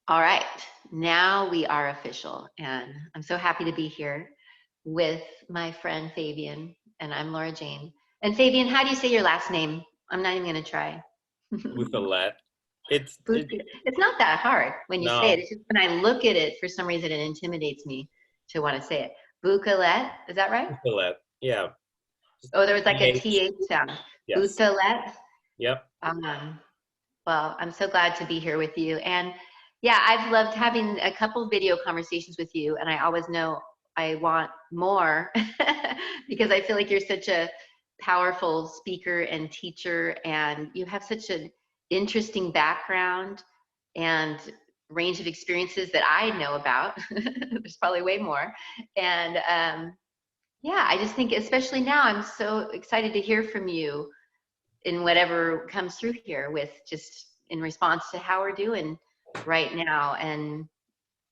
All right, now we are official, and I'm so happy to be here with my friend Fabian, and I'm Laura Jane. And Fabian, how do you say your last name? I'm not even going to try. Bucolet. It It's not that hard when you say it. no It's just when I look at it, for some reason, it intimidates me to want to say it. Bucolet, is that right? Bucolet. Yeah. Oh, there was like a PH. TH sound. Yes. Bucolet. Yep. Um, Well, I'm so glad to be here with you. And yeah, I've loved having a couple video conversations with you, and I always know I want more because I feel like you're such a powerful speaker and teacher, and you have such an interesting background and range of experiences that I know about. There's probably way more. And yeah, I just think, especially now, I'm so excited to hear from you in whatever comes through here with just in response to how we're doing right now and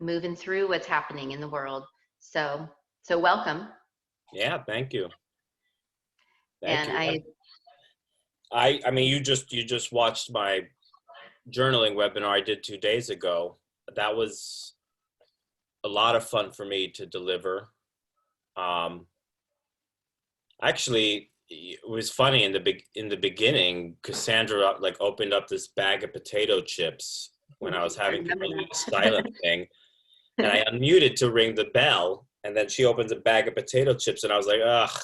moving through what's happening in the world. So welcome. Yeah. Thank you. Thank And you. I mean, you just watched my journaling webinar I did 2 days ago. That was a lot of fun for me to deliver. Um, Actually, it was funny in the beginning. Cassandra like opened up this bag of potato chips when I was I having remember people do the that. silent thing, and I unmuted to ring the bell, and then she opens a bag of potato chips, and I was like, ugh.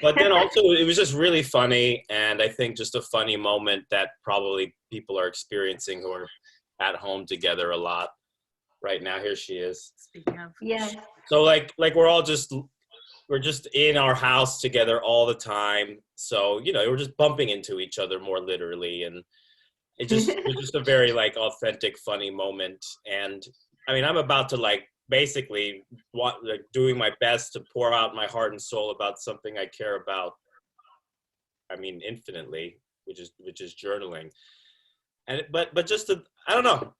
But then also, it was just really funny, and I think just a funny moment that probably people are experiencing who are at home together a lot right now. Here she is. Speaking of, yes. So like we're just in our house together all the time. So, we're just bumping into each other more literally. And it was just a very like authentic, funny moment. And I mean, I'm about to like basically doing my best to pour out my heart and soul about something I care about. I mean, infinitely, which is journaling. But just to, I don't know,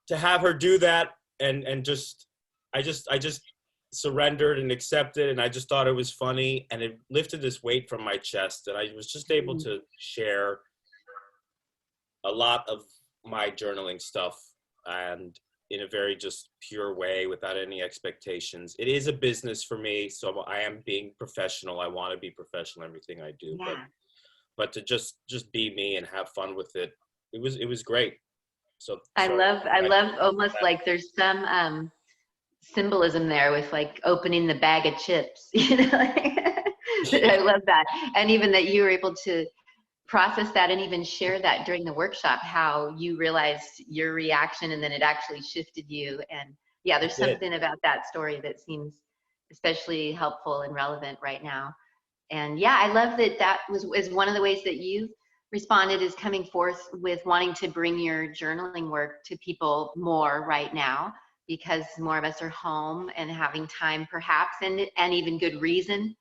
to have her do that and just, I just surrendered and accepted, and I just thought it was funny, and it lifted this weight from my chest, and I was just able to share a lot of my journaling stuff, and in a very just pure way without any expectations. It is a business for me, so I am being professional. I want to be professional in everything I do, Yeah. but to just be me and have fun with it, it was great. So I sorry. love I love almost like there's some symbolism there with like opening the bag of chips, you know. I love that. And even that you were able to process that and even share that during the workshop, how you realized your reaction and then it actually shifted you. And yeah, there's Did. something about that story that seems especially helpful and relevant right now. And yeah, I love that that is one of the ways that you've responded, is coming forth with wanting to bring your journaling work to people more right now, because more of us are home and having time perhaps, and even good reason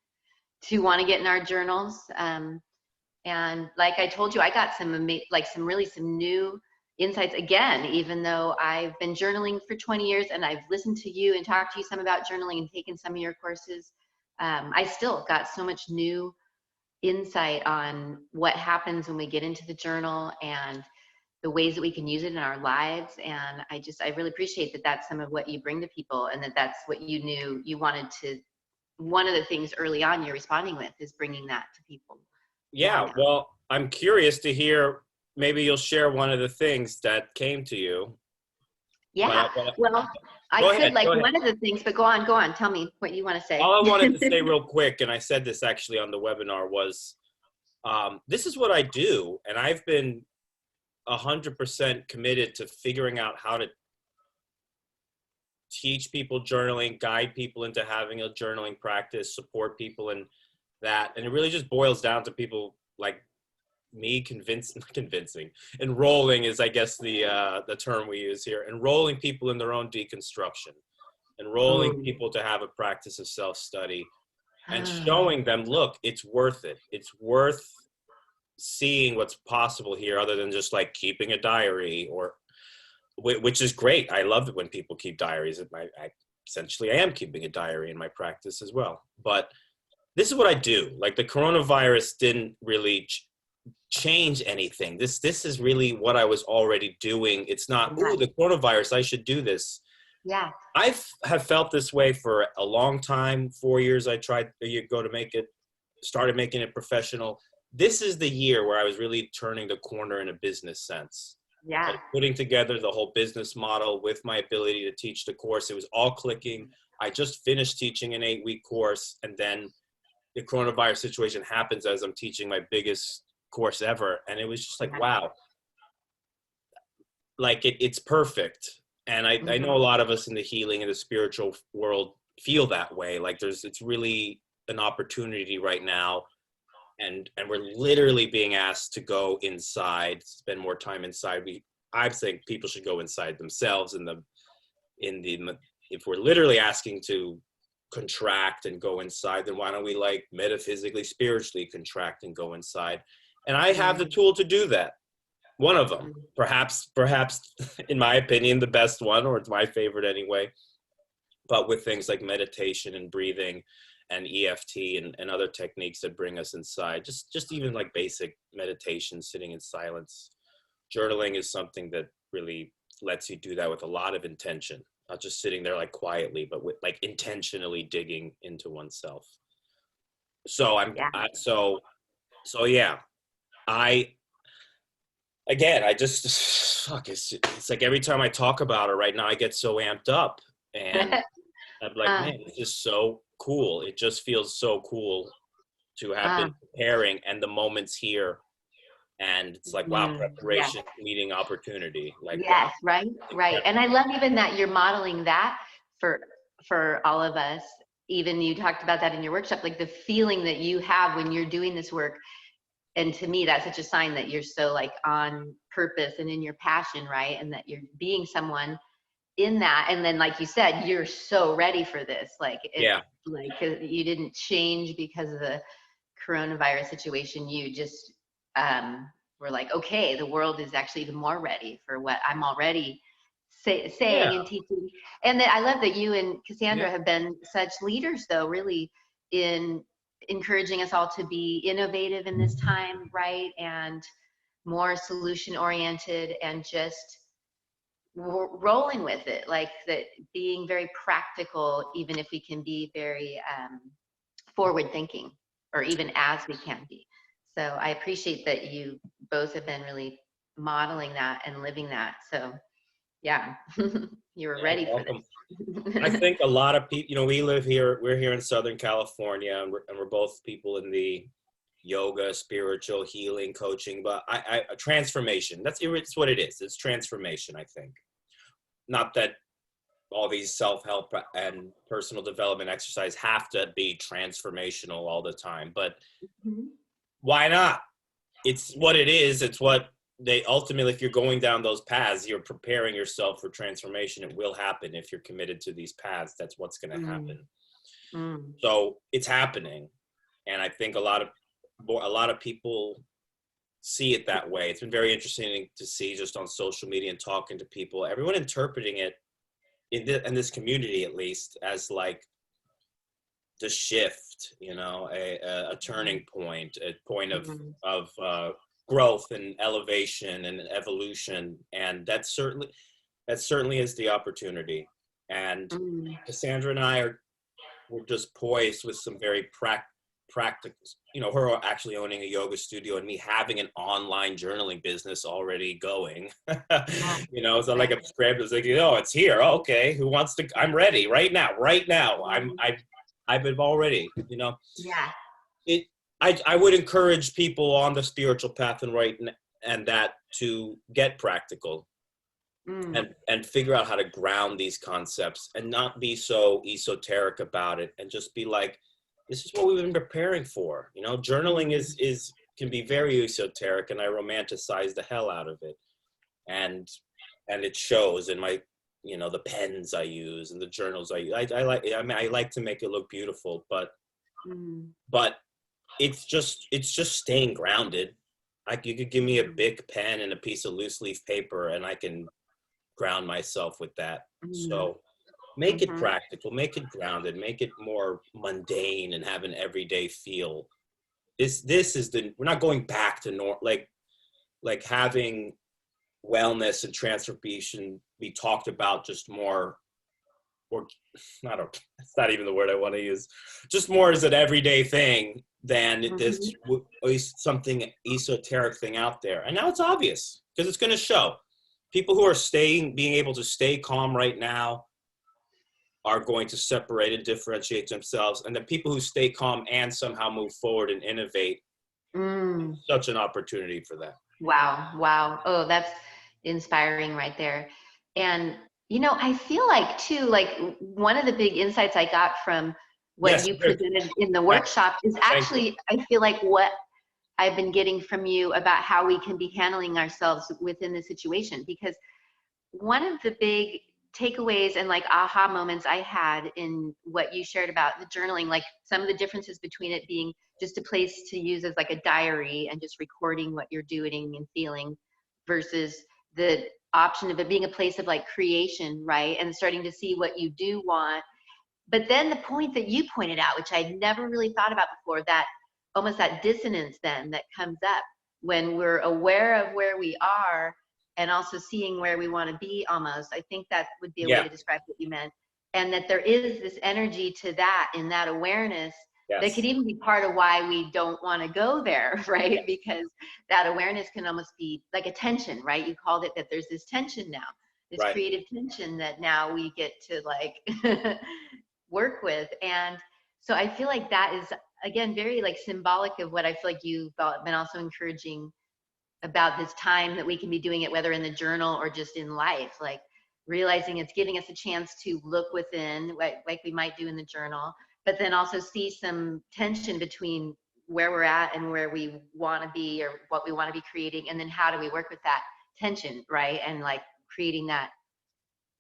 to want to get in our journals. And like I told you, I got some new insights again, even though I've been journaling for 20 years and I've listened to you and talked to you some about journaling and taken some of your courses. I still got so much new insight on what happens when we get into the journal and the ways that we can use it in our lives. And I really appreciate that that's some of what you bring to people, and that that's what you knew you wanted to. One of the things early on you're responding with is bringing that to people more Yeah, now. well, I'm curious to hear. Maybe you'll share one of the things that came to you. Yeah, well, I Go could, ahead, like, go ahead. one of the things, but go on, tell me what you want to say. All I wanted to say real quick, and I said this actually on the webinar, was this is what I do, and I've been 100% committed to figuring out how to teach people journaling, guide people into having a journaling practice, support people in that. And it really just boils down to people like me convincing. Enrolling is, I guess, the term we use here. Enrolling people in their own deconstruction. Enrolling Oh, people to have a practice of self-study and ah, showing them, look, it's worth it. It's worth seeing what's possible here other than just like keeping a diary, or which is great. I love it when people keep diaries. Essentially, I am keeping a diary in my practice as well. But this is what I do. Like, the coronavirus didn't really change anything. This is really what I was already doing. It's not, Yeah. ooh, the coronavirus, I should do this. Yeah. Have felt this way for a long time. 4 years I tried a year ago to started making it professional. This is the year where I was really turning the corner in a business sense. Yeah. Like putting together the whole business model with my ability to teach the course. It was all clicking. I just finished teaching an 8-week course, and then the coronavirus situation happens as I'm teaching my biggest course ever. And it was just like, wow, like it's perfect. And I know a lot of us in the healing and the spiritual world feel that way. Like it's really an opportunity right now. And we're literally being asked to go inside, spend more time inside. I think people should go inside themselves if we're literally asking to contract and go inside, then why don't we like metaphysically, spiritually contract and go inside? And I have the tool to do that. One of them, perhaps, in my opinion, the best one, or it's my favorite anyway. But with things like meditation and breathing and EFT and other techniques that bring us inside, just even like basic meditation, sitting in silence. Journaling is something that really lets you do that with a lot of intention, not just sitting there like quietly, but with like intentionally digging into oneself. So I just fuck, it's like every time I talk about it right now, I get so amped up, and I'm like, man, it's just so cool. It just feels so cool to have been preparing, and the moment's here. And it's like, wow, preparation meeting opportunity. Like, yes, wow. right. And I love even that you're modeling that for all of us. Even you talked about that in your workshop, like the feeling that you have when you're doing this work. And to me, that's such a sign that you're so like on purpose and in your passion, right? And that you're being someone in that. And then, like you said, you're so ready for this. Like, like you didn't change because of the coronavirus situation. You just were like, okay, the world is actually even more ready for what I'm already saying and teaching. And I love that you and Cassandra have been such leaders, though, really, in encouraging us all to be innovative in this time, right? And more solution oriented and just rolling with it, like that, being very practical, even if we can be very forward thinking, or even as we can be. So I appreciate that you both have been really modeling that and living that. So yeah, you were ready for this. I think a lot of people, we're here in Southern California, and we're both people in the yoga, spiritual healing, coaching, but transformation, it's what it is. It's transformation, I think. Not that all these self-help and personal development exercise have to be transformational all the time, but why not? It's what it is. It's what they ultimately, if you're going down those paths, you're preparing yourself for transformation. It will happen if you're committed to these paths. That's what's going to happen. So it's happening, and I think a lot of people see it that way. It's been very interesting to see just on social media and talking to people, everyone interpreting it in this community, at least, as like the shift, a turning point, a point of growth and elevation and evolution. And that certainly is the opportunity. And Cassandra and we're just poised with some very practical, her actually owning a yoga studio and me having an online journaling business already going. It's not like a script. It's like, it's here. Oh, okay, who wants to? I'm ready right now. I've already, I would encourage people on the spiritual path and that to get practical and figure out how to ground these concepts and not be so esoteric about it, and just be like, this is what we've been preparing for. Journaling can be very esoteric, and I romanticize the hell out of it. And it shows in my, the pens I use and the journals I use. I like to make it look beautiful, but it's just staying grounded. You could give me a big pen and a piece of loose leaf paper, and I can ground myself with that. So make it practical, make it grounded, make it more mundane, and have an everyday feel. we're not going back to like having wellness and transformation be talked about just more, or not, it's not even the word I want to use, just more as an everyday thing than this something esoteric thing out there. And now it's obvious because it's going to show. People who are being able to stay calm right now are going to separate and differentiate themselves. And the people who stay calm and somehow move forward and innovate, such an opportunity for that. Wow. Wow. Oh, that's inspiring right there. And, you know, I feel like too, like one of the big insights I got from what you presented in the workshop is actually, I feel like what I've been getting from you about how we can be handling ourselves within the situation. Because one of the big takeaways and like aha moments I had in what you shared about the journaling, like some of the differences between it being just a place to use as like a diary and just recording what you're doing and feeling versus the option of it being a place of like creation, right? And starting to see what you do want. But then the point that you pointed out, which I'd never really thought about before, that almost that dissonance then that comes up when we're aware of where we are and also seeing where we want to be almost. I think that would be a way to describe what you meant. And that there is this energy to that in that awareness that could even be part of why we don't want to go there, right? Because that awareness can almost be like a tension, right? You called it that there's this tension now, this creative tension that now we get to like work with. And so I feel like that is, again, very like symbolic of what I feel like you've been also encouraging about this time that we can be doing it, whether in the journal or just in life, like realizing it's giving us a chance to look within like we might do in the journal, but then also see some tension between where we're at and where we want to be or what we want to be creating. And then how do we work with that tension, right? And like creating that,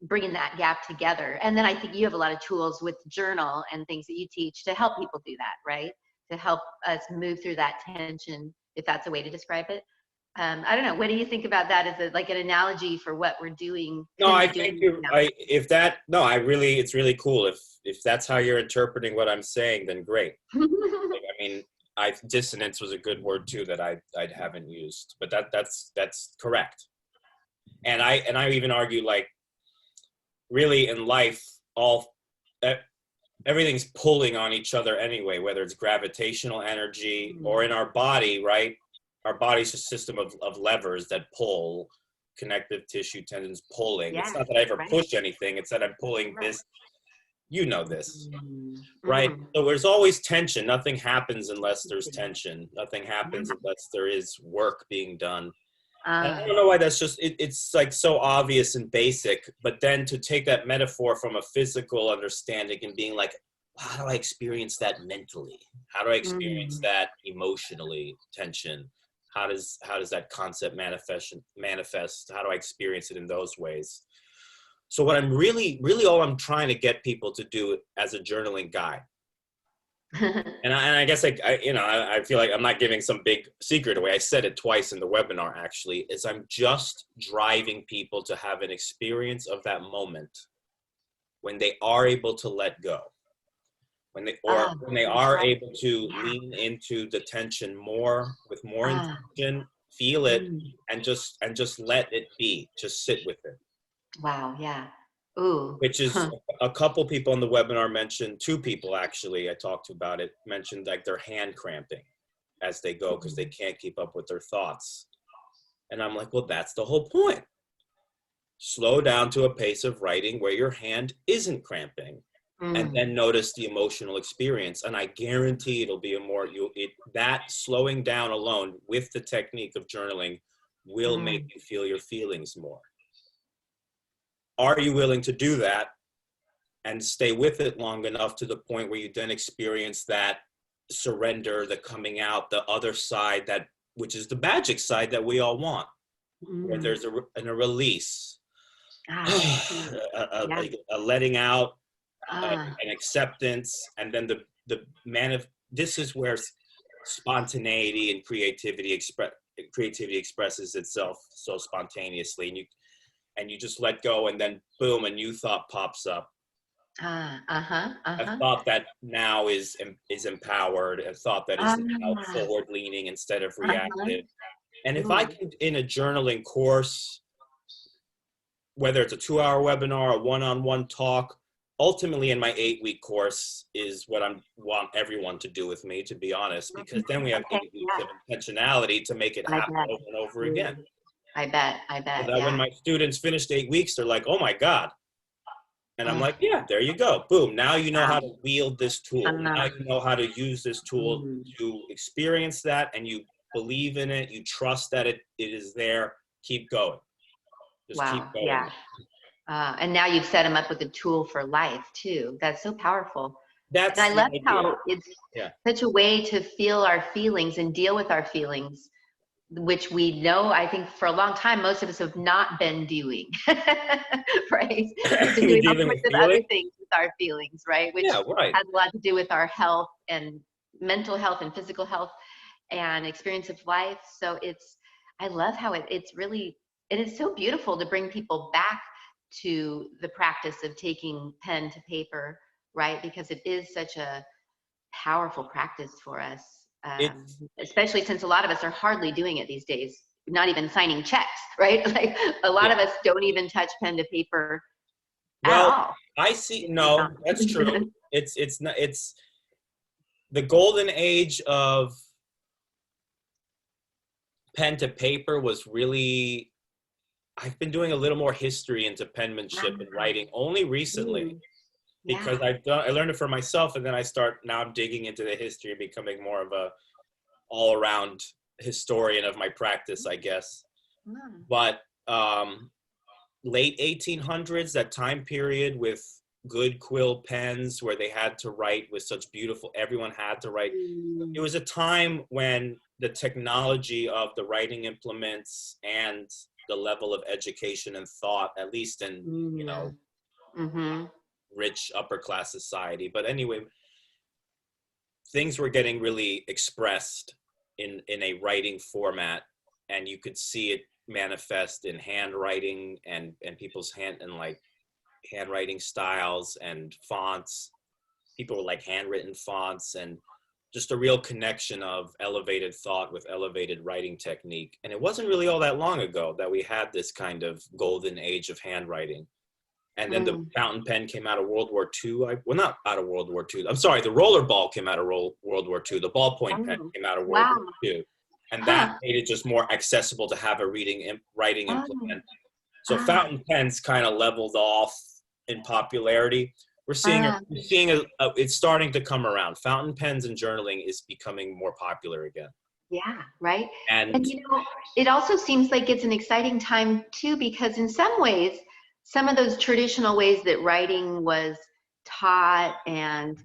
bringing that gap together. And then I think you have a lot of tools with journal and things that you teach to help people do that, right? To help us move through that tension, if that's a way to describe it. I don't know. What do you think about that as like an analogy for what we're doing? No, I think it's really cool. If that's how you're interpreting what I'm saying, then great. Like, I mean, dissonance was a good word too that I haven't used, but that's correct. And I even argue like really in life, everything's pulling on each other anyway, whether it's gravitational energy or in our body, right? Our body's a system of levers that pull, connective tissue, tendons pulling. It's not that I ever push anything. It's that I'm pulling this. You know this, right? So there's always tension. Nothing happens unless there's tension. Nothing happens unless there is work being done. And I don't know why that's just, it's like so obvious and basic, but then to take that metaphor from a physical understanding and being like, how do I experience that mentally? How do I experience that emotionally, tension? How does that concept manifest? How do I experience it in those ways? So what I'm really all I'm trying to get people to do as a journaling guy, and I guess I feel like I'm not giving some big secret away. I said it twice in the webinar actually, is I'm just driving people to have an experience of that moment when they are able to let go. When they are able to lean into the tension with more intention, feel it, and just let it be. Just sit with it. Wow. Yeah. Ooh. Which is a couple people in the webinar mentioned, 2 people actually I talked to about it, mentioned like their hand cramping as they go because they can't keep up with their thoughts. And I'm like, well, that's the whole point. Slow down to a pace of writing where your hand isn't cramping. And then notice the emotional experience, and I guarantee it'll be that slowing down alone with the technique of journaling will make you feel your feelings more. Are you willing to do that and stay with it long enough to the point where you then experience that surrender, the coming out, the other side, which is the magic side that we all want, where there's a release, a letting out, an acceptance, and then this is where spontaneity and creativity expresses itself so spontaneously, and you just let go, and then boom, a new thought pops up, A Uh-huh. thought that now is empowered, a thought that is now Ah, forward leaning instead of uh-huh. reactive. And if I Ooh, can, in a journaling course, whether it's a 2-hour webinar, a one-on-one talk, ultimately in my 8-week course is what I want everyone to do with me, to be honest, because then we have okay, 8 weeks yeah, of intentionality to make it I happen bet. over and over again. Mm, I So bet, that when yeah. my students finished 8 weeks, they're like, oh my God. And I'm Oh, like, yeah, there you go. Boom. Now you know wow. how to wield this tool. Now you know how to use this tool Mm, to experience that, and you believe in it. You trust that it is there. Keep going. Just keep wow, going. yeah. And now you've set them up with a tool for life too. That's so powerful. And That's I the love idea. how it's Yeah. such a way to feel our feelings and deal with our feelings, which we know, I think for a long time, most of us have not been doing, right? We've been You're doing all dealing sorts with of feeling? other things with our feelings, right? Which Yeah, right. has a lot to do with our health and mental health and physical health and experience of life. So I love how it's really, it is so beautiful to bring people back to the practice of taking pen to paper, right? Because it is such a powerful practice for us, It's especially since a lot of us are hardly doing it these days, not even signing checks, right? Like a lot yeah. of us don't even touch pen to paper at Well, all. I see. If we No, don't. that's true. It's not. It's the golden age of pen to paper was really. I've been doing a little more history into penmanship and Ah, writing only recently mm, because yeah. I learned it for myself, and then now I'm digging into the history and becoming more of a all around historian of my practice, I guess. Mm, But late 1800s, that time period with good quill pens where they had to write with such beautiful, everyone had to write. It mm, was a time when the technology of the writing implements and the level of education and thought, at least in, mm, mm-hmm. rich upper class society. But anyway, things were getting really expressed in a writing format, and you could see it manifest in handwriting and people's handwriting styles and fonts. People were like handwritten fonts, and just a real connection of elevated thought with elevated writing technique. And it wasn't really all that long ago that we had this kind of golden age of handwriting. And then the Mm, fountain pen came out of World War II. Well, not out of World War II. I'm sorry, the rollerball came out of World War II. The ballpoint pen oh, came out of World wow. War II. And that Huh. made it just more accessible to have a writing Oh, implement. So ah, fountain pens kind of leveled off in popularity. ah. We're seeing it's starting to come around. Fountain pens and journaling is becoming more popular again. Yeah, right. And And it also seems like it's an exciting time too, because in some ways, some of those traditional ways that writing was taught and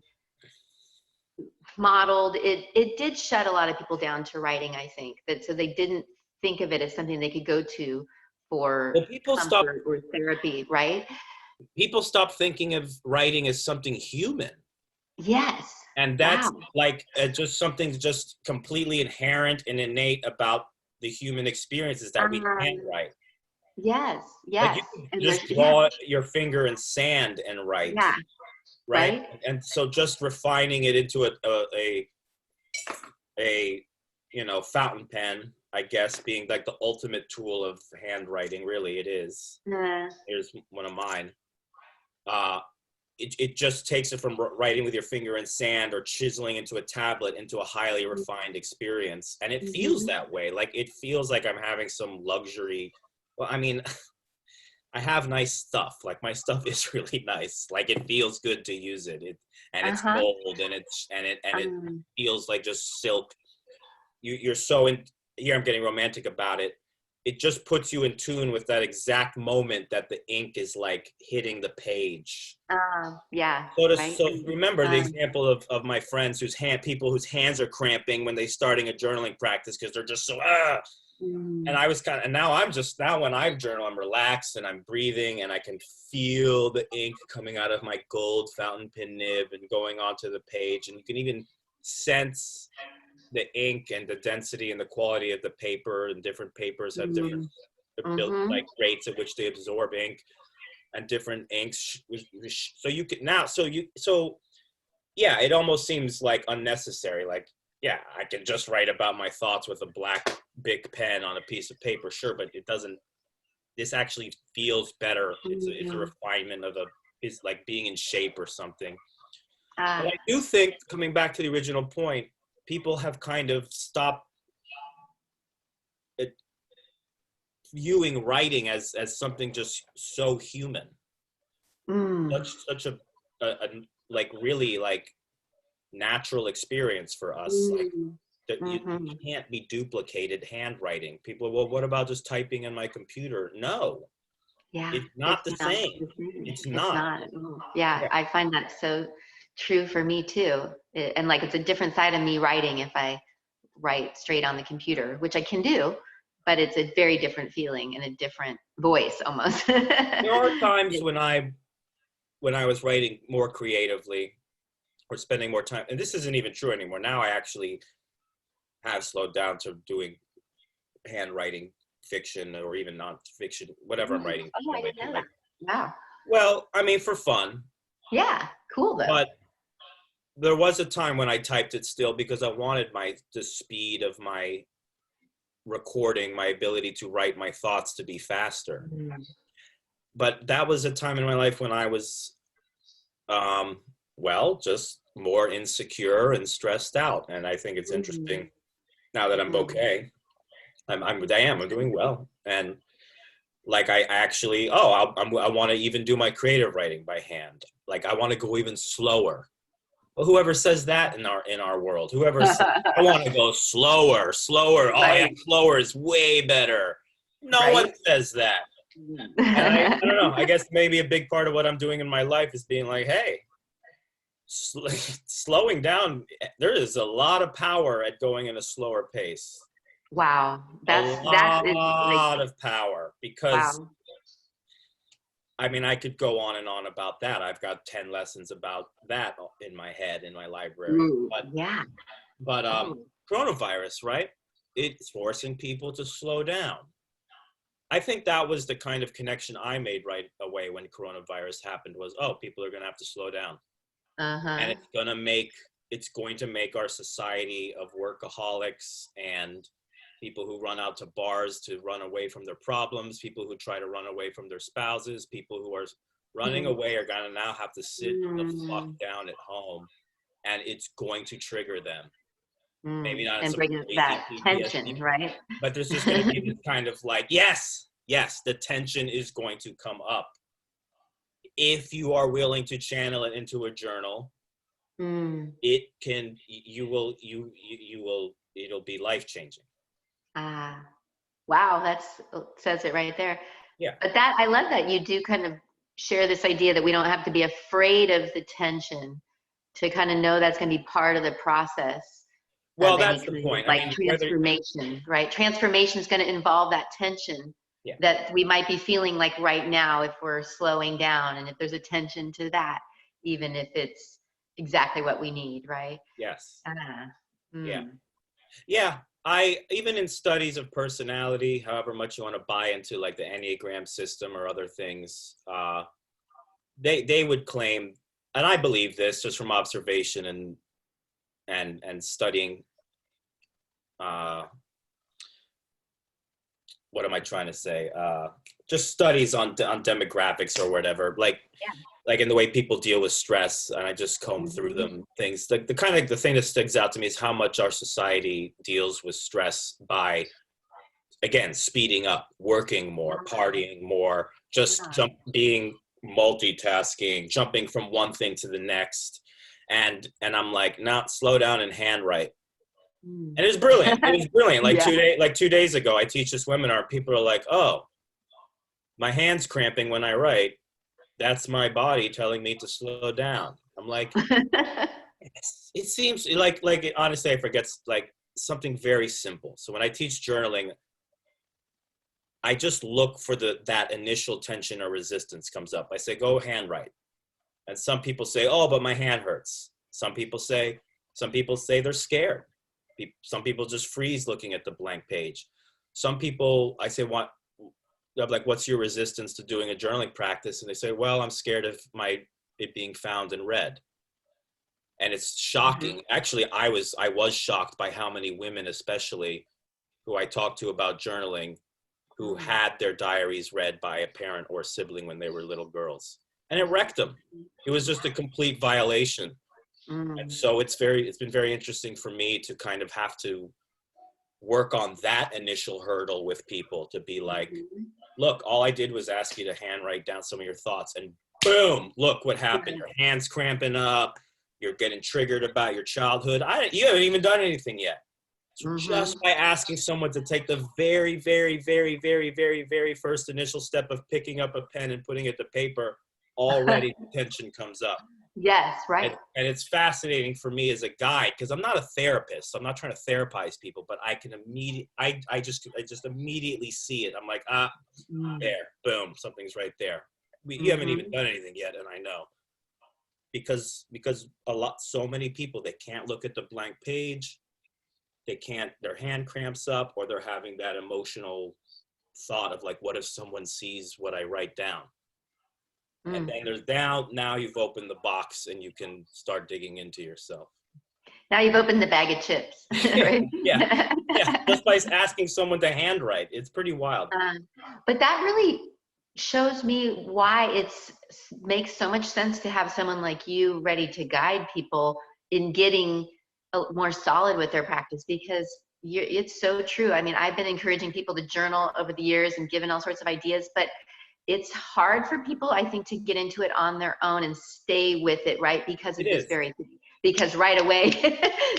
modeled, it did shut a lot of people down to writing, I think. That so they didn't think of it as something they could go to for well, comfort or therapy, right? people stop thinking of writing as something human. Yes. And that's Wow. like just something just completely inherent and innate about the human experience is that we can't Um, write. yes, Like you yes. can And there's just yeah, draw your finger in sand and write, yeah, right? right? And so just refining it into a fountain pen, I guess, being like the ultimate tool of handwriting. Really, it is. Uh, Here's one of mine. Uh, it just takes it from writing with your finger in sand or chiseling into a tablet into a highly refined experience, and it feels mhm. that way. Like it feels like I'm having some luxury. Well, I mean, I have nice stuff. Like my stuff is really nice. Like it feels good to use it. And it's Uh-huh. gold and it Um, feels like just silk. You're so in here. I'm getting romantic about it. It just puts you in tune with that exact moment that the ink is like hitting the page. yeah, right. So And, remember the example of my friends people whose hands are cramping when they're starting a journaling practice because they're just so and mm, I was and now I'm just now when I journal I'm relaxed and I'm breathing and I can feel the ink coming out of my gold fountain pen nib and going onto the page, and you can even sense the ink and the density and the quality of the paper, and different papers have different mm, mm-hmm. like rates at which they absorb ink. and different inks. So you could now, so yeah, it almost seems like unnecessary. Like, yeah, I can just write about my thoughts with a black big pen on a piece of paper, sure, but it doesn't. This actually feels better. It's a refinement of it's like being in shape or something. But I do think, coming back to the original point, people have kind of stopped viewing writing as something just so human, such a like really like natural experience for us, like that you can't be duplicated handwriting. People, well, what about just typing in my computer? No, Yeah, it's not the same. It's not. Yeah, I find that so true for me too. And like, it's a different side of me writing if I write straight on the computer, which I can do, but it's a very different feeling and a different voice almost. There are times when I was writing more creatively or spending more time, and this isn't even true anymore. Now I actually have slowed down to doing handwriting fiction or even non-fiction, whatever I'm writing. Oh, I didn't know that. Wow. Well, I mean, for fun. Yeah, cool though. But there was a time when I typed it still because I wanted the speed of my recording, my ability to write my thoughts to be faster. But that was a time in my life when I was, well, just more insecure and stressed out. And I think it's interesting now that I'm okay. I'm doing well. And like, I actually, I want to even do my creative writing by hand. Like, I want to go even slower. Well, whoever says that in our world, whoever says, I want to go slower. Oh yeah, slower is way better. No one says that. And I don't know. I guess maybe a big part of what I'm doing in my life is being like, hey, slowing down. There is a lot of power at going in a slower pace. Wow, that is a lot of power, because I mean, I could go on and on about that. I've got 10 lessons about that in my head in my library. But coronavirus, right? It's forcing people to slow down. I think that was the kind of connection I made right away when coronavirus happened was, people are going to have to slow down. And it's going to make our society of workaholics and people who run out to bars to run away from their problems, people who try to run away from their spouses, people who are running away are going to now have to sit the fuck down at home, and it's going to trigger them. Maybe not and bring that tension, right? But there's just going to be this kind of like, yes, the tension is going to come up. If you are willing to channel it into a journal, it'll be life-changing. Wow, says it right there. Yeah. But I love that you do kind of share this idea that we don't have to be afraid of the tension, to kind of know that's going to be part of the process. Well, that's the point. Like, transformation, right? Transformation is going to involve that tension that we might be feeling like right now if we're slowing down, and if there's a tension to that, even if it's exactly what we need, right? Yes. Yeah. Even in studies of personality, however much you want to buy into like the Enneagram system or other things, they would claim, and I believe this just from observation and studying, what am I trying to say? Just studies on demographics or whatever, like in the way people deal with stress, and I just comb through them things. The thing that sticks out to me is how much our society deals with stress by, again, speeding up, working more, partying more, just being multitasking, jumping from one thing to the next. And I'm like, slow down and handwrite. And it was brilliant. Like 2 days ago, I teach this webinar. People are like, oh, my hand's cramping when I write. That's my body telling me to slow down. I'm like, it seems like honestly, I forget like something very simple. So when I teach journaling, I just look for that initial tension or resistance comes up. I say, go handwrite. And some people say, oh, but my hand hurts. Some people say they're scared. Some people just freeze looking at the blank page. Some people, I say, like, what's your resistance to doing a journaling practice? And they say, well, I'm scared of it being found and read. And it's shocking. Actually, I was shocked by how many women, especially who I talked to about journaling, who had their diaries read by a parent or sibling when they were little girls. And it wrecked them. It was just a complete violation. And so it's been very interesting for me to kind of have to work on that initial hurdle with people, to be like, look, all I did was ask you to handwrite down some of your thoughts, and boom, look what happened. Your hand's cramping up. You're getting triggered about your childhood. You haven't even done anything yet. So just by asking someone to take the very, very, very, very, very, very first initial step of picking up a pen and putting it to paper, already tension comes up. Yes, right. And it's fascinating for me as a guide, because I'm not a therapist. I'm not trying to therapize people, but I can I just immediately see it. I'm like, there, boom, something's right there. You haven't even done anything yet, and I know. Because so many people, they can't look at the blank page. Their hand cramps up, or they're having that emotional thought of like, what if someone sees what I write down? And then there's now you've opened the box and you can start digging into yourself. Now you've opened the bag of chips, right? yeah, just by asking someone to handwrite. It's pretty wild. But that really shows me why it makes so much sense to have someone like you ready to guide people in getting more solid with their practice, because it's so true. I mean, I've been encouraging people to journal over the years and given all sorts of ideas, but it's hard for people, I think, to get into it on their own and stay with it, right? Because of this very thing. Because right away,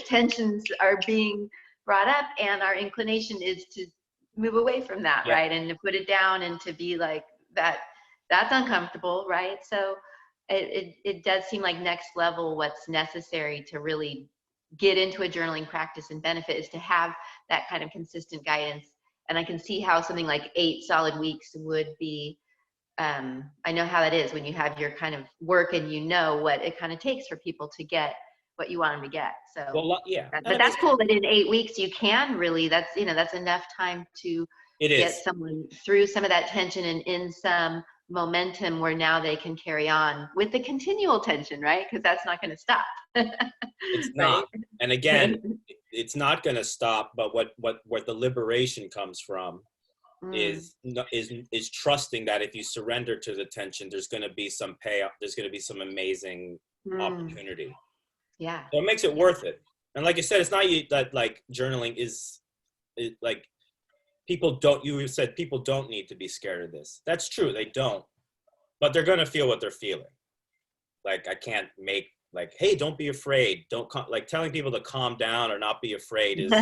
tensions are being brought up, and our inclination is to move away from that, right? And to put it down and to be like, that's uncomfortable, right? So it does seem like next level, what's necessary to really get into a journaling practice and benefit is to have that kind of consistent guidance. And I can see how something like 8 solid weeks would be, I know how that is when you have your kind of work and you know what it kind of takes for people to get what you want them to get. So, but that's cool that in 8 weeks you can really, that's enough time to get someone through some of that tension and in some momentum where now they can carry on with the continual tension, right? Because that's not going to stop. It's not. And again, it's not going to stop. But what the liberation comes from is trusting that if you surrender to the tension, there's going to be some payoff. There's going to be some amazing opportunity. Yeah. So it makes it worth it. And like you said, it's not that like journaling is like you said people don't need to be scared of this. That's true. They don't, but they're going to feel what they're feeling. Like, I can't make like, hey, don't be afraid. Like telling people to calm down or not be afraid is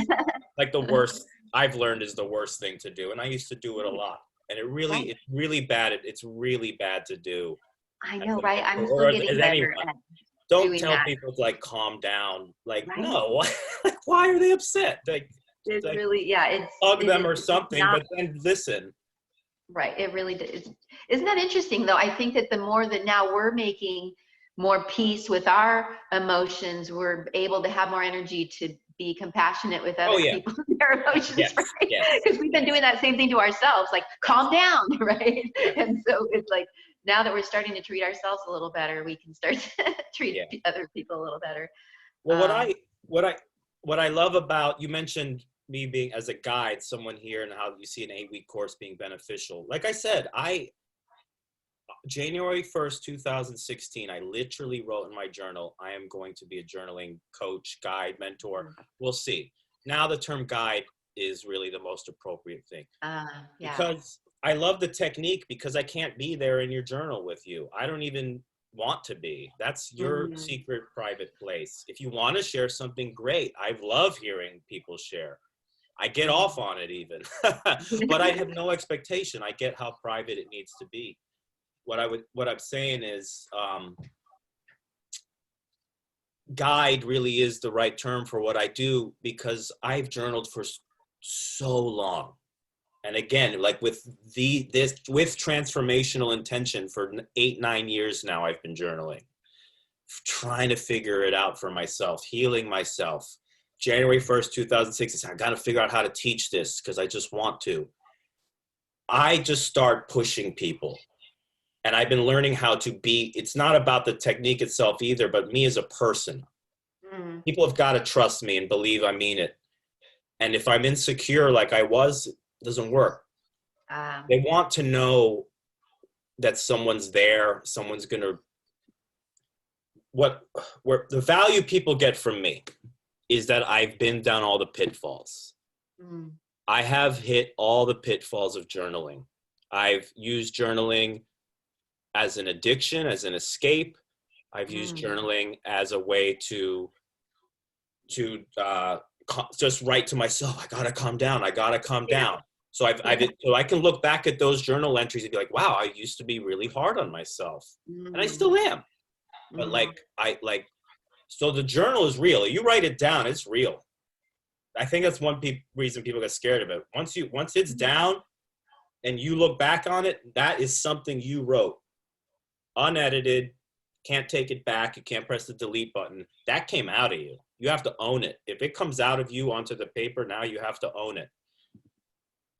like the worst. I've learned is the worst thing to do. And I used to do it a lot. And it's really bad. It's really bad to do. I know, right? I'm still getting better at don't tell people to like calm down. Like, no, why are they upset? Like, it's like, really, it's hug them or something, but then listen. Right. It really does. Isn't that interesting though? I think that the more that now we're making more peace with our emotions, we're able to have more energy to be compassionate with other people and their emotions, right? Because we've been doing that same thing to ourselves, like calm down, right? And so it's like, now that we're starting to treat ourselves a little better, we can start to treat other people a little better. Well, what I love about, you mentioned me being as a guide, someone here, and how you see an 8-week course being beneficial. Like I said, January 1st, 2016, I literally wrote in my journal, I am going to be a journaling coach, guide, mentor. We'll see. Now the term guide is really the most appropriate thing. Because I love the technique, because I can't be there in your journal with you. I don't even want to be. That's your secret private place. If you want to share something, great. I love hearing people share. I get off on it even, but I have no expectation. I get how private it needs to be. What I'm saying is, guide really is the right term for what I do, because I've journaled for so long. And again, like with transformational intention for 8-9 years now, I've been journaling, trying to figure it out for myself, healing myself. January 1st, 2016, I got to figure out how to teach this because I just want to. I just start pushing people. And I've been learning how to be, it's not about the technique itself either, but me as a person. Mm. People have got to trust me and believe I mean it. And if I'm insecure like I was, it doesn't work. They want to know that someone's there, someone's going to, where the value people get from me is that I've been down all the pitfalls. Mm. I have hit all the pitfalls of journaling. I've used journaling as an addiction, as an escape. I've used journaling as a way to just write to myself, I gotta calm down. I gotta calm down. So so I can look back at those journal entries and be like, wow, I used to be really hard on myself, and I still am. But so the journal is real. You write it down, it's real. I think that's one reason people get scared of it. Once it's down and you look back on it, that is something you wrote, unedited. Can't take it back. You can't press the delete button. That came out of you. You have to own it. If it comes out of you onto the paper, now you have to own it.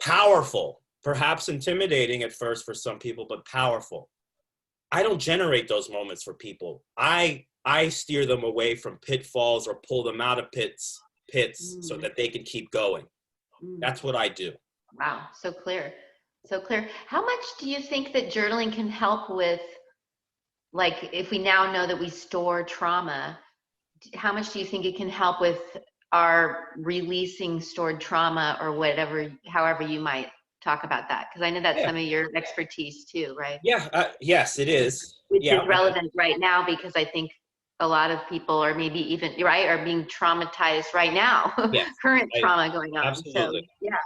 Powerful, perhaps intimidating at first for some people, but powerful. I don't generate those moments for people. I steer them away from pitfalls or pull them out of pits so that they can keep going. That's what I do. Wow, so clear. So clear. How much do you think that journaling can help with, like, if we now know that we store trauma, how much do you think it can help with our releasing stored trauma, or whatever, however you might talk about that? Because I know that's some of your expertise too, right? Yeah, yes, it is. Which is relevant right now, because I think a lot of people, or maybe even, right, are being traumatized right now. Yes, Current trauma going on. Absolutely. So, yeah.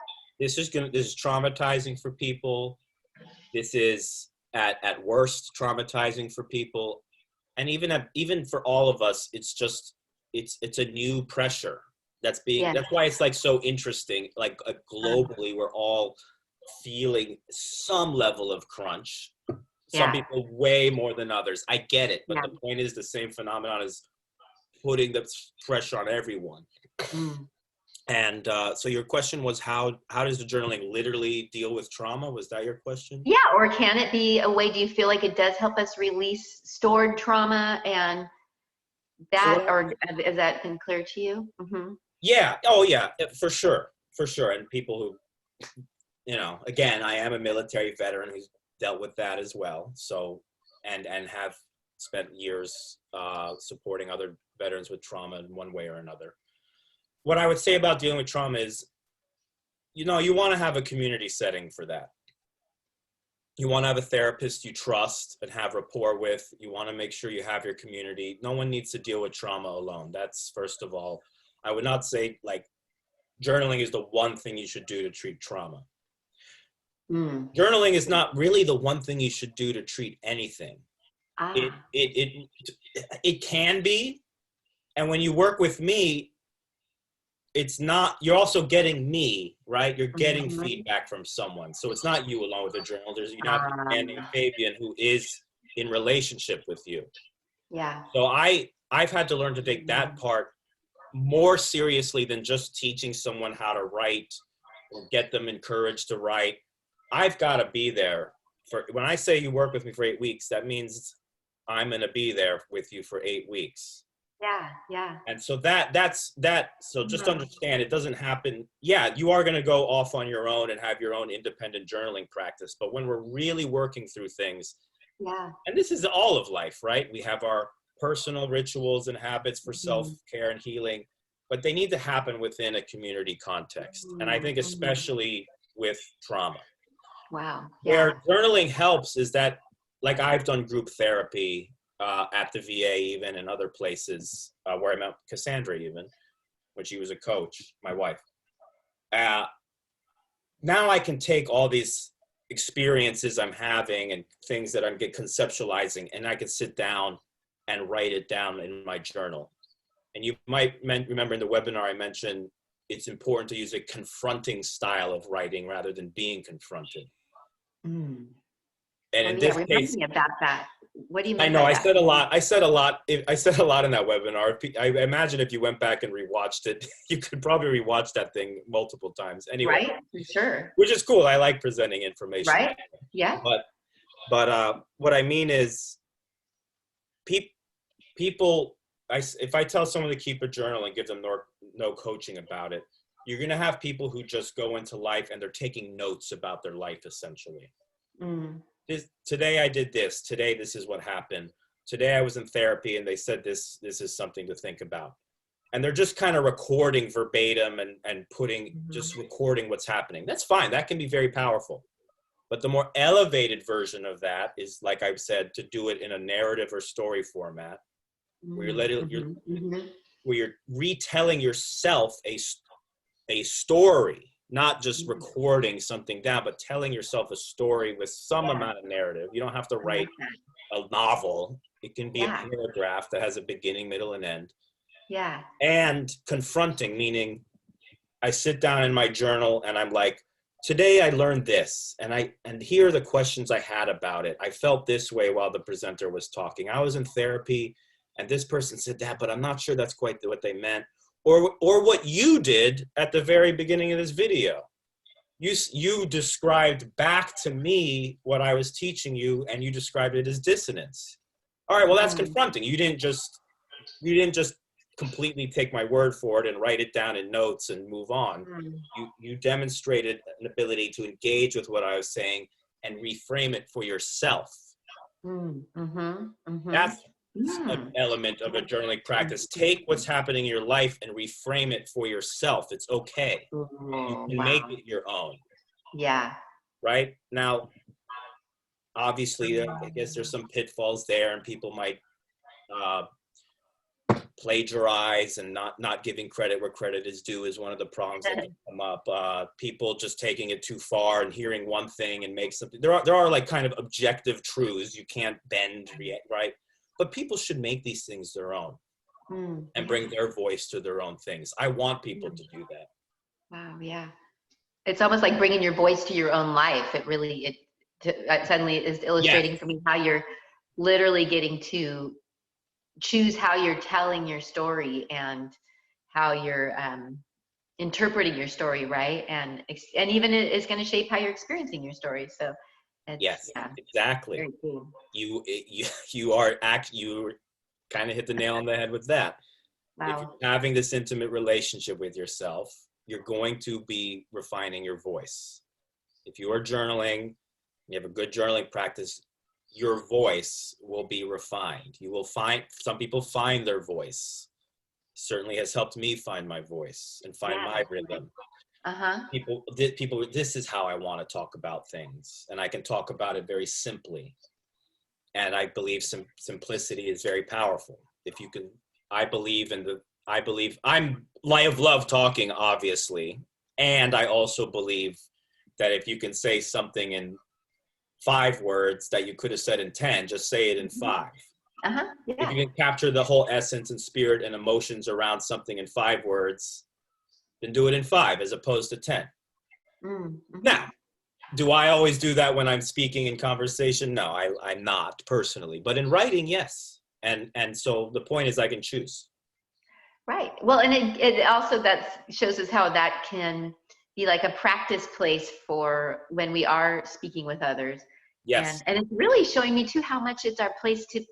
This is traumatizing for people. This is at worst traumatizing for people. And even for all of us, it's a new pressure that's why it's like so interesting. Like globally, we're all feeling some level of crunch. Some people way more than others. I get it, but the point is the same phenomenon is putting the pressure on everyone. And so your question was, how does the journaling literally deal with trauma? Was that your question? Yeah, or can it be a way, do you feel like it does help us release stored trauma, and that, or has that been clear to you? Yeah, oh yeah, for sure. And people who, again, I am a military veteran who's dealt with that as well. So, and have spent years supporting other veterans with trauma in one way or another. What I would say about dealing with trauma is, you want to have a community setting for that. You want to have a therapist you trust and have rapport with. You want to make sure you have your community. No one needs to deal with trauma alone. That's, first of all, I would not say like journaling is the one thing you should do to treat trauma. Journaling is not really the one thing you should do to treat anything. It can be. And when you work with me, it's not, you're also getting me, right? You're getting feedback from someone. So it's not you alone with the journal. You have a man named Fabian who is in relationship with you. Yeah. So I've had to learn to take that part more seriously than just teaching someone how to write or get them encouraged to write. I've got to be there for, when I say you work with me for 8 weeks, that means I'm going to be there with you for 8 weeks. Yeah. And so that's so just understand, it doesn't happen. Yeah, you are going to go off on your own and have your own independent journaling practice. But when we're really working through things, and this is all of life, right? We have our personal rituals and habits for self-care and healing, but they need to happen within a community context. And I think especially with trauma. Wow. Where journaling helps is that, like, I've done group therapy at the VA even, and other places where I met Cassandra even, when she was a coach, my wife. Now I can take all these experiences I'm having and things that I'm conceptualizing, and I can sit down and write it down in my journal. And you might remember in the webinar I mentioned it's important to use a confronting style of writing rather than being confronted. And in this case, me about that. What do you I mean know by I that? said a lot. I said a lot. I said a lot in that webinar. I imagine if you went back and rewatched it, you could probably rewatch that thing multiple times. Anyway, Right? For sure. which is cool. I like presenting information. Right? Yeah. But what I mean is, people. If I tell someone to keep a journal and give them no coaching about it, you're gonna have people who just go into life and they're taking notes about their life essentially. Mm. Today I did this. Today this is what happened. Today I was in therapy and they said this is something to think about. And they're just kind of recording verbatim and just recording what's happening. That's fine. That can be very powerful. But the more elevated version of that is, like I've said, to do it in a narrative or story format, where where you're retelling yourself a story, not just recording something down, but telling yourself a story with some amount of narrative. You don't have to write a novel. It can be a paragraph that has a beginning, middle, and end. Yeah. And confronting, meaning I sit down in my journal and I'm like, today I learned this, and here are the questions I had about it. I felt this way while the presenter was talking. I was in therapy and this person said that, but I'm not sure that's quite what they meant. Or what you did at the very beginning of this video. You described back to me what I was teaching you, and you described it as dissonance. All right, well, that's confronting. You didn't just completely take my word for it and write it down in notes and move on. You demonstrated an ability to engage with what I was saying and reframe it for yourself. That's an element of a journaling practice. Take what's happening in your life and reframe it for yourself. It's okay. You can make it your own. Yeah. Right? Now, obviously, I guess there's some pitfalls there, and people might plagiarize, and not giving credit where credit is due is one of the problems that can come up. People just taking it too far and hearing one thing and make something. There are like kind of objective truths you can't bend, right? But people should make these things their own and bring their voice to their own things. I want people to do that. Wow. Yeah. It's almost like bringing your voice to your own life. It really, suddenly is illustrating for me how you're literally getting to choose how you're telling your story and how you're interpreting your story, right? And even it is going to shape how you're experiencing your story. So yes, exactly. Very cool. You kind of hit the nail on the head with that. Wow. If you're having this intimate relationship with yourself, you're going to be refining your voice. If you are journaling, you have a good journaling practice, your voice will be refined. You will find, some people find their voice. Certainly has helped me find my voice and find my rhythm. People, this is how I want to talk about things, and I can talk about it very simply. And I believe simplicity is very powerful. If you can, I believe I'm light of love talking, obviously. And I also believe that if you can say something in 5 words that you could have said in 10, just say it in 5. If you can capture the whole essence and spirit and emotions around something in 5 words, then do it in 5 as opposed to 10. Now, do I always do that when I'm speaking in conversation? No, I'm not personally, but in writing, yes. And so the point is I can choose. Right. Well, and it also, that shows us how that can be like a practice place for when we are speaking with others. Yes. And it's really showing me too how much it's our place to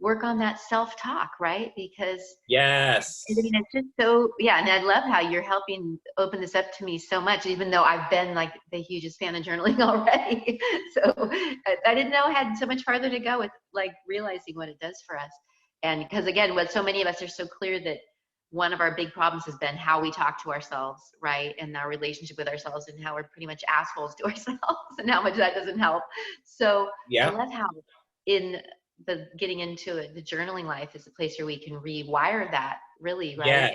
work on that self-talk, right? Because yes, I mean, it's just so, and I love how you're helping open this up to me so much, even though I've been like the hugest fan of journaling already. So I didn't know I had so much farther to go with like realizing what it does for us. And because again, what so many of us are so clear that one of our big problems has been how we talk to ourselves, right? And our relationship with ourselves, and how we're pretty much assholes to ourselves, and how much that doesn't help. So I love how in the getting into it, the journaling life is a place where we can rewire that, really, right?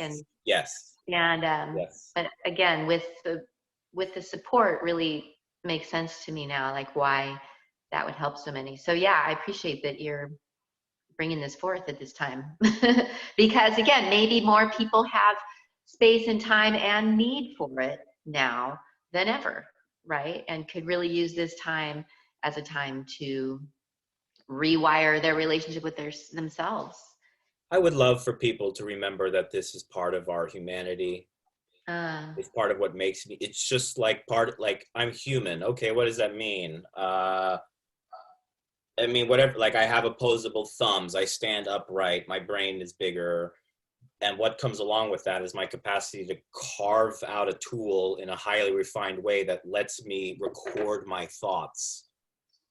But again, with the support, really makes sense to me now, like why that would help so many. So yeah, I appreciate that you're bringing this forth at this time. Because again, maybe more people have space and time and need for it now than ever, right? And could really use this time as a time to rewire their relationship with themselves. I would love for people to remember that this is part of our humanity. Uh, It's part of what makes me. It's just like like I'm human. Okay, what does that mean? I mean, whatever. Like I have opposable thumbs. I stand upright. My brain is bigger. And what comes along with that is my capacity to carve out a tool in a highly refined way that lets me record my thoughts.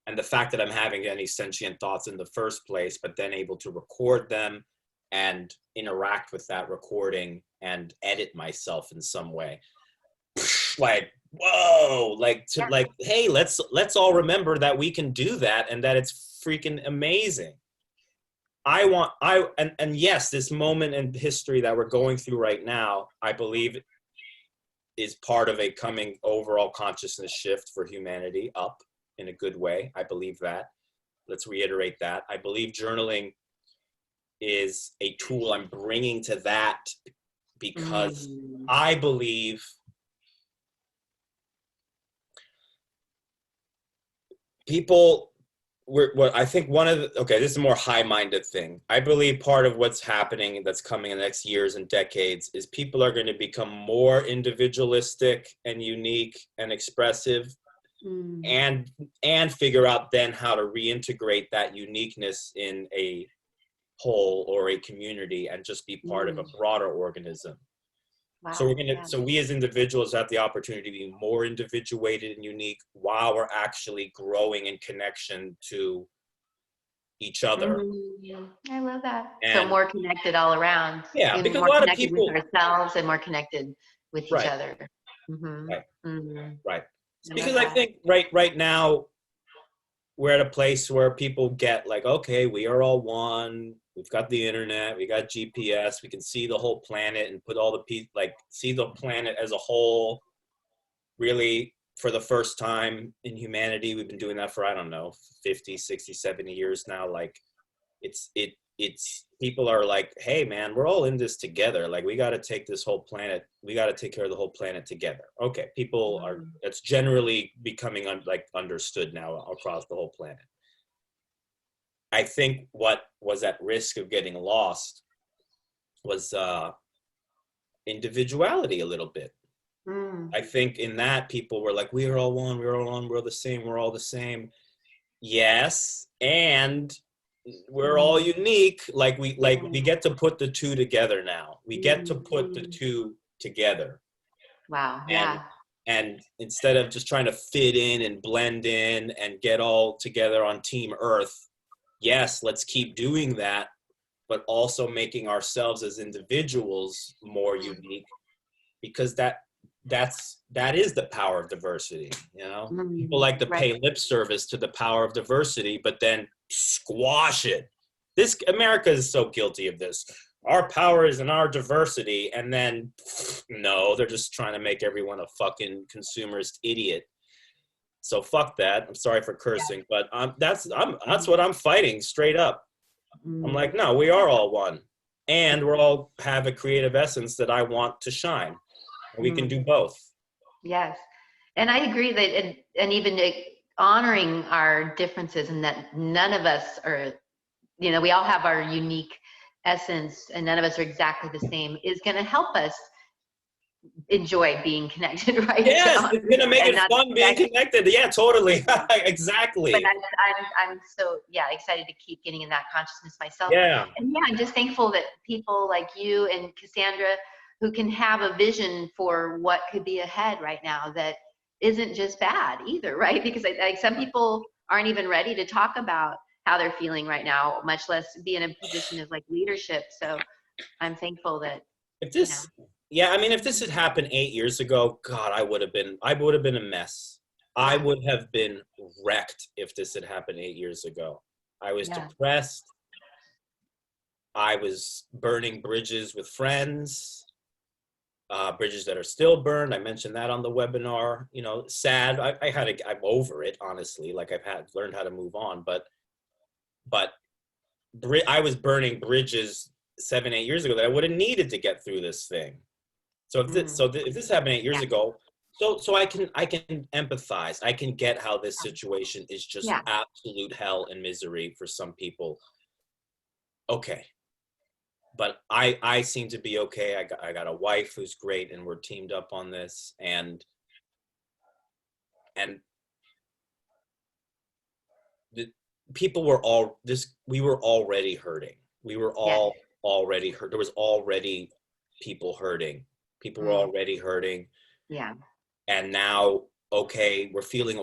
And the fact that I'm having any sentient thoughts in the first place, but then able to record them and interact with that recording and edit myself in some way. Like, whoa, like, hey, let's all remember that we can do that and that it's freaking amazing. And yes, this moment in history that we're going through right now, I believe is part of a coming overall consciousness shift for humanity up in a good way. I believe that. Let's reiterate that. I believe journaling is a tool I'm bringing to that because I believe people I think this is a more high-minded thing. I believe part of what's happening that's coming in the next years and decades is people are going to become more individualistic and unique and expressive and figure out then how to reintegrate that uniqueness in a whole or a community and just be part of a broader organism. Wow. So we as individuals have the opportunity to be more individuated and unique while we're actually growing in connection to each other. I love that. And so more connected all around. Yeah, because more a lot of people with ourselves and more connected with each other. Right. Because I think right now we're at a place where people get like, okay, we are all one. We've got the internet, we got GPS, we can see the whole planet and put all the people, like see the planet as a whole. Really, for the first time in humanity, we've been doing that for, I don't know, 50, 60, 70 years now. Like it's people are like, hey man, we're all in this together. Like we got to take this whole planet, we got to take care of the whole planet together. Okay, people are, it's generally becoming understood now across the whole planet. I think what was at risk of getting lost was individuality a little bit. I think in that people were like, we are all one, we're all one, we're the same, we're all the same. Yes, and we're all unique. Like we get to put the two together now. We get to put the two together. Wow. Yeah. And instead of just trying to fit in and blend in and get all together on Team Earth, yes, let's keep doing that, but also making ourselves as individuals more unique, because that is the power of diversity. You know, people like to pay lip service to the power of diversity, but then squash it. America is so guilty of this. Our power is in our diversity, and then no, they're just trying to make everyone a fucking consumerist idiot. So fuck that. I'm sorry for cursing, but that's what I'm fighting straight up. I'm like, no, we are all one, and we're all have a creative essence that I want to shine. And we can do both. Yes, and I agree that, and even honoring our differences, and that none of us are, we all have our unique essence, and none of us are exactly the same, is going to help us enjoy being connected, right? Yes, it's gonna make it fun being connected. Yeah, totally. Exactly. But I'm so excited to keep getting in that consciousness myself. Yeah. And I'm just thankful that people like you and Cassandra, who can have a vision for what could be ahead right now that isn't just bad either, right? Because like some people aren't even ready to talk about how they're feeling right now, much less be in a position of like leadership. So I'm thankful that if this. Yeah, I mean, if this had happened 8 years ago, God, I would have been a mess. I would have been wrecked if this had happened 8 years ago. I was depressed. I was burning bridges with friends, bridges that are still burned. I mentioned that on the webinar. Sad. I'm over it, honestly. Like I've learned how to move on, but I was burning bridges 7, 8 years ago that I would have needed to get through this thing. So if this happened 8 years ago, So I can empathize. I can get how this situation is just Yeah. absolute hell and misery for some people. Okay. But I seem to be okay. I got a wife who's great, and we're teamed up on this, and the people were all this we were already hurting. We were Yes. all already hurt. There was already people hurting. People were already hurting. Yeah. And now, okay, we're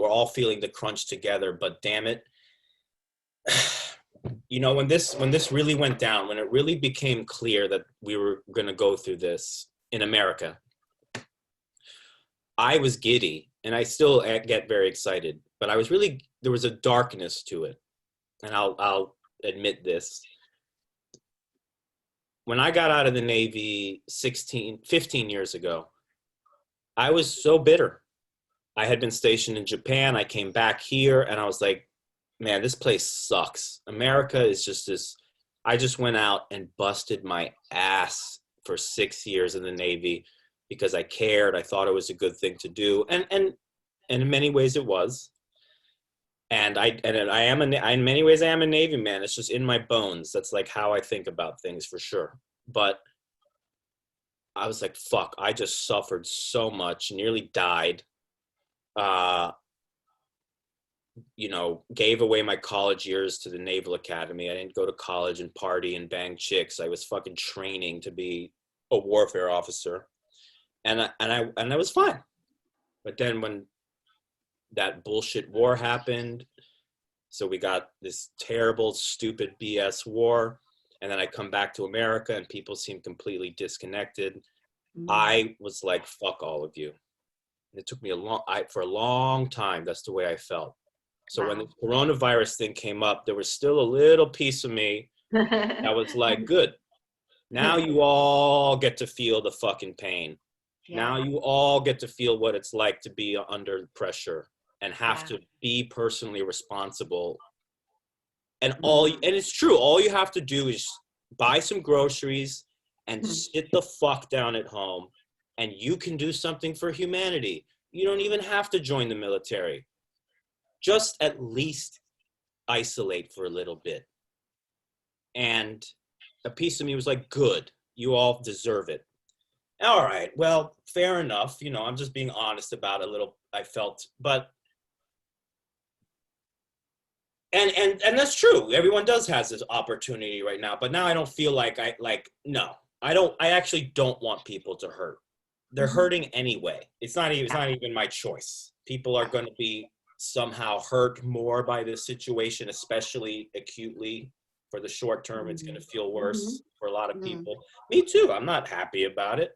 all feeling the crunch together, but damn it. When this really went down, when it really became clear that we were going to go through this in America, I was giddy, and I still get very excited, but there was a darkness to it. And I'll admit this. When I got out of the Navy 15 years ago, I was so bitter. I had been stationed in Japan. I came back here, and I was like, man, this place sucks. America is just this. I just went out and busted my ass for 6 years in the Navy because I cared. I thought it was a good thing to do. And in many ways it was. And in many ways I am a Navy man. It's just in my bones. That's like how I think about things, for sure. But I was like, fuck, I just suffered so much, nearly died. Gave away my college years to the Naval Academy. I didn't go to college and party and bang chicks. I was fucking training to be a warfare officer. And I was fine. But then when that bullshit war happened, so we got this terrible, stupid BS war, and then I come back to America and people seem completely disconnected. I was like, fuck all of you. And it took me for a long time, that's the way I felt. So when the coronavirus thing came up, there was still a little piece of me that was like, good. Now you all get to feel the fucking pain. Yeah. Now you all get to feel what it's like to be under pressure and have to be personally responsible. And it's true. All you have to do is buy some groceries and sit the fuck down at home, and you can do something for humanity. You don't even have to join the military. Just at least isolate for a little bit. And a piece of me was like, good, you all deserve it. All right, well, fair enough. I'm just being honest about a little, I felt, but, and that's true. Everyone has this opportunity right now, but now I don't feel like no, I actually don't want people to hurt. They're hurting anyway. It's not even my choice. People are going to be somehow hurt more by this situation, especially acutely. For the short term, it's going to feel worse for a lot of people. Me too. I'm not happy about it.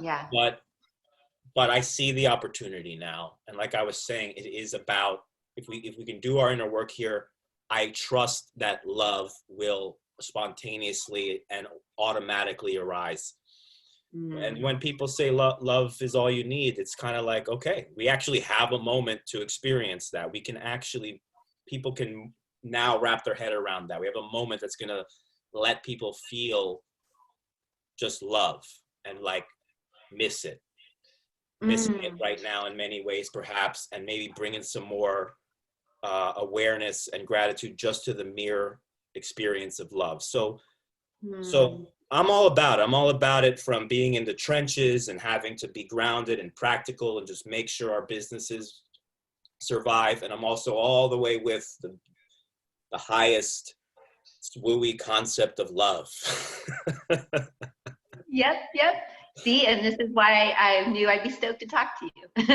Yeah. But I see the opportunity now. And like I was saying, it is about, if we can do our inner work here, I trust that love will spontaneously and automatically arise. And when people say love is all you need, it's kind of like, okay, we actually have a moment to experience that. People can now wrap their head around that. We have a moment that's going to let people feel just love and like missing it right now in many ways, perhaps, and maybe bringing some more awareness and gratitude just to the mere experience of love. So I'm all about it, from being in the trenches and having to be grounded and practical and just make sure our businesses survive. And I'm also all the way with the highest wooey concept of love. Yep. See, and this is why I knew I'd be stoked to talk to you.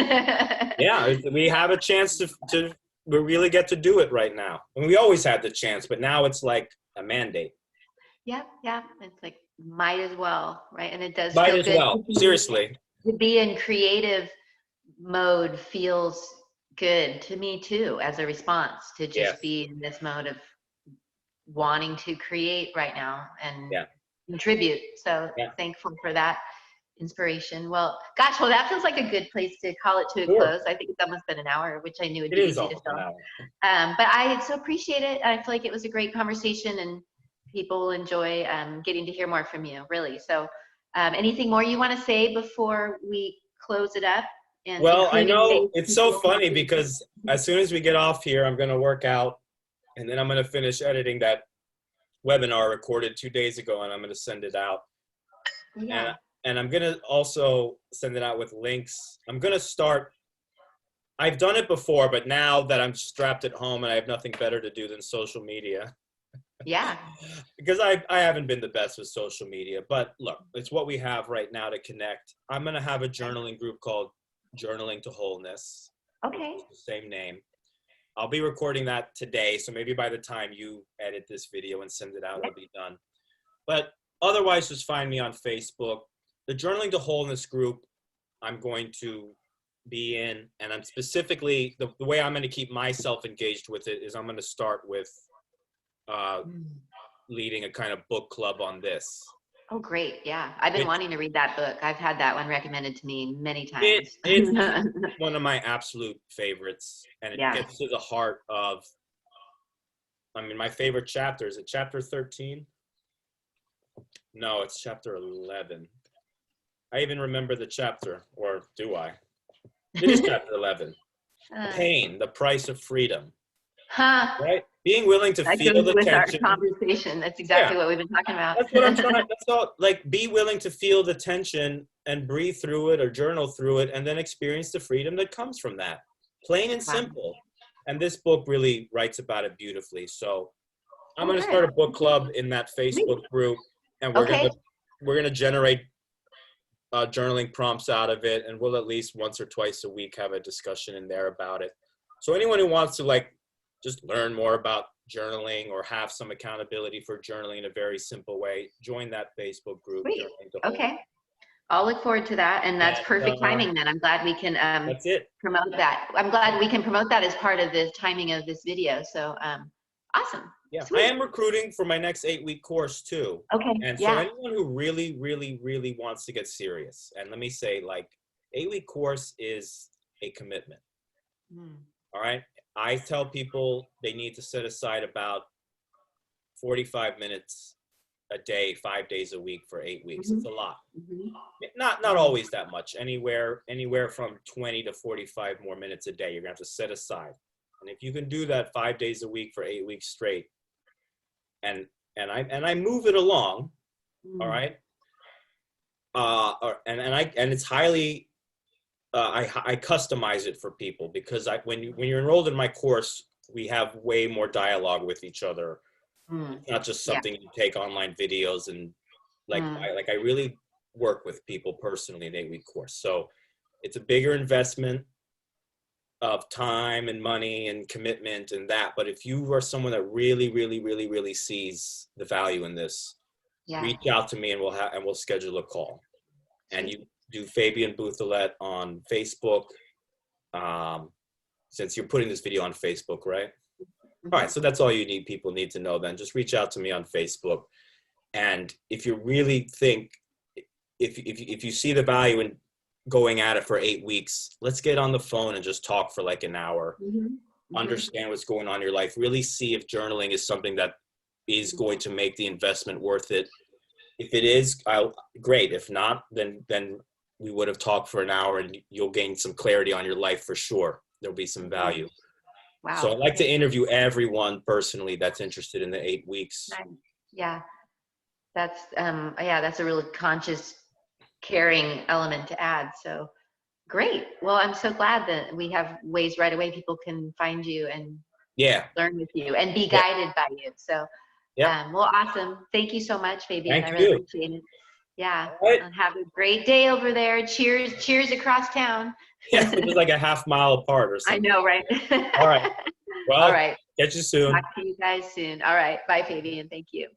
Yeah, we have a chance to we really get to do it right now. And we always had the chance, but now it's like a mandate. Yeah. It's like, might as well, right? And it does might feel as good. well. Seriously. To be in creative mode feels good to me too, as a response to just be in this mode of wanting to create right now and contribute. So thankful for that inspiration. Well, gosh, that feels like a good place to call it to a close. I think it's almost been an hour, which I knew would be easy to fill. But I so appreciate it. I feel like it was a great conversation, and people will enjoy getting to hear more from you, really. So anything more you want to say before we close it up? and Well, I including know days it's so people can funny do. because as soon as we get off here, I'm going to work out and then I'm going to finish editing that webinar recorded 2 days ago and I'm going to send it out. Yeah. And I'm going to also send it out with links. I'm going to start. I've done it before, but now that I'm strapped at home and I have nothing better to do than social media, Yeah. because I haven't been the best with social media, but look, it's what we have right now to connect. I'm going to have a journaling group called Journaling to Wholeness. Okay. The same name. I'll be recording that today, so maybe by the time you edit this video and send it out, it'll be done. But otherwise, just find me on Facebook. The Journaling to Wholeness group, I'm going to be in, and I'm specifically, the way I'm going to keep myself engaged with it is I'm going to start with leading a kind of book club on this. Oh, great. Yeah. I've been wanting to read that book. I've had that one recommended to me many times. It's one of my absolute favorites, and it Yeah. gets to the heart of, I mean, my favorite chapter. Is it chapter 13? No, it's chapter 11. I even remember the chapter, or do I? It is chapter 11. Pain, the price of freedom. Huh. Right? Being willing to That feel goes the with tension. our conversation. That's exactly what we've been talking about. That's what I'm trying. That's all. Like, be willing to feel the tension and breathe through it or journal through it, and then experience the freedom that comes from that. Plain and simple. And this book really writes about it beautifully. So I'm going to start a book club in that Facebook group, and we're gonna generate journaling prompts out of it, and we'll at least once or twice a week have a discussion in there about it. So anyone who wants to like just learn more about journaling or have some accountability for journaling in a very simple way, join that Facebook group. Okay. I'll look forward to that. And that's perfect timing then. I'm glad we can that's it. Promote that. I'm glad we can promote that as part of the timing of this video. So awesome. Yeah, Sweet. I am recruiting for my next 8-week course too. Okay. And so anyone who really, really, really wants to get serious, and let me say, like, 8-week course is a commitment. All right. I tell people they need to set aside about 45 minutes a day, 5 days a week for 8 weeks. It's a lot. Not always that much. Anywhere from 20 to 45 more minutes a day. You're gonna have to set aside. And if you can do that 5 days a week for 8 weeks straight, and I move it along, all right. And it's highly. I customize it for people because when you're enrolled in my course, we have way more dialogue with each other. It's not just something you take online videos and I really work with people personally in 8-week course. So it's a bigger investment of time and money and commitment and that. But if you are someone that really, really, really, really sees the value in this, reach out to me and we'll schedule a call. And you do Fabian Bouthelette on Facebook, since you're putting this video on Facebook, right? All right, so that's all people need to know then. Just reach out to me on Facebook. And if you really think, if you see the value in going at it for 8 weeks, let's get on the phone and just talk for like an hour, understand what's going on in your life, really see if journaling is something that is going to make the investment worth it. If it is, great. If not, then we would have talked for an hour and you'll gain some clarity on your life for sure. There'll be some value. Wow. So I'd like to interview everyone personally that's interested in the 8 weeks. Yeah. That's a really conscious, caring element to add. So great. Well, I'm so glad that we have ways right away people can find you and learn with you and be guided by you. So well, awesome. Thank you so much, Fabian. I really appreciate it. Yeah. And have a great day over there. Cheers across town. Yeah, we're just like a half mile apart or something. I know, right? All right. Well, all right. Catch you soon. Talk to you guys soon. All right. Bye, Fabian. Thank you.